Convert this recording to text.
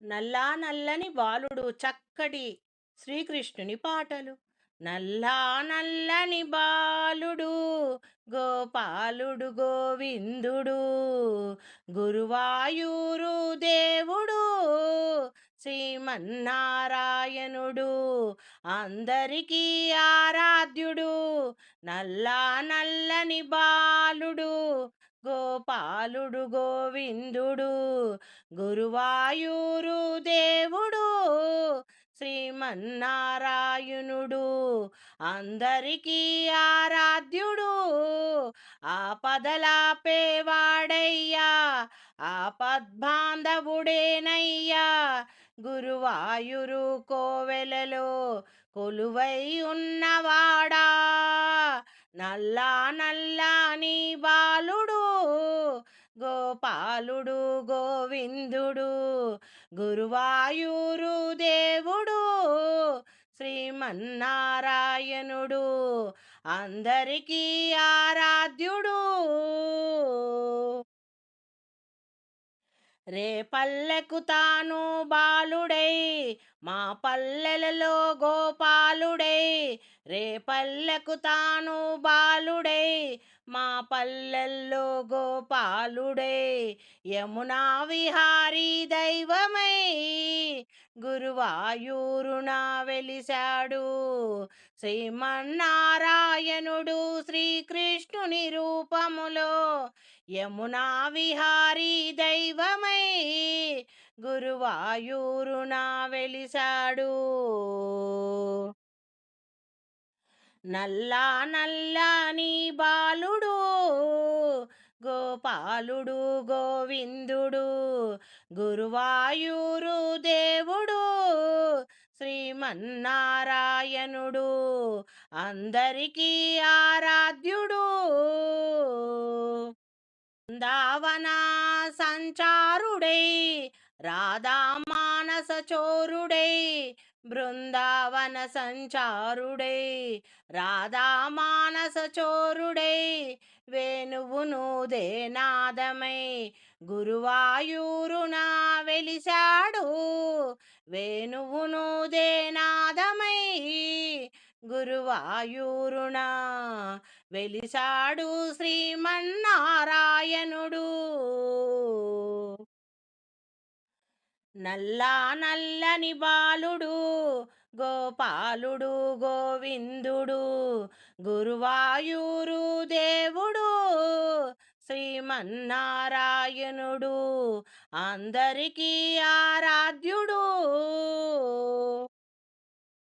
నల్లా నల్లని బాలుడు చక్కటి శ్రీకృష్ణుని పాటలు. నల్లా నల్లని బాలుడు గోపాలుడు గోవిందుడు, గురువాయూరు దేవుడు శ్రీమన్నారాయణుడు, అందరికీ ఆరాధ్యుడు. నల్లా నల్లని బాలుడు గోపాలుడు గోవిందుడు, గురువాయూరు దేవుడు శ్రీమన్నారాయణుడు, అందరికీ ఆరాధ్యుడు. ఆపదలాపేవాడయ్యా, ఆపద్బాంధవుడేనయ్యా, గురువాయూరు కోవెలలో కొలువై ఉన్నవాడా. నల్లా నల్లాని బాలుడు గోపాలుడు గోవిందుడు, గురువాయూరు దేవుడు శ్రీమన్నారాయణుడు, అందరికీ ఆరాధ్యుడు. రేపల్లెకు తాను బాలుడై మా పల్లెలలో గోపాలుడై, రేపల్లెకు తాను బాలుడై మా పల్లెల్లో గోపాలుడై, యమునా విహారీ దైవమై గురువాయూరున వెలిశాడు. శ్రీమన్నారాయణుడు శ్రీకృష్ణుని రూపములో యమునా విహారీ దైవమై గురువాయూరున వెలిశాడు. నల్లా నల్లాని బాలుడు గోపాలుడు గోవిందుడు, గురువాయూరు దేవుడు శ్రీమన్నారాయణుడు, అందరికీ ఆరాధ్యుడు. బృందావన సంచారుడై రాధా మానస చోరుడై, బృందావన సంచారుడై రాధా మానస చోరుడై, వేణువును దేనాదమై గురువాయూరున వెలిశాడు. వేణువును దేనాదమై గురువాయూరున వెలిశాడు శ్రీమన్నారాయణుడు. నల్లా నల్లని బాలుడు గోపాలుడు గోవిందుడు, గురువాయూరు దేవుడు శ్రీమన్నారాయణుడు, అందరికీ ఆరాధ్యుడు.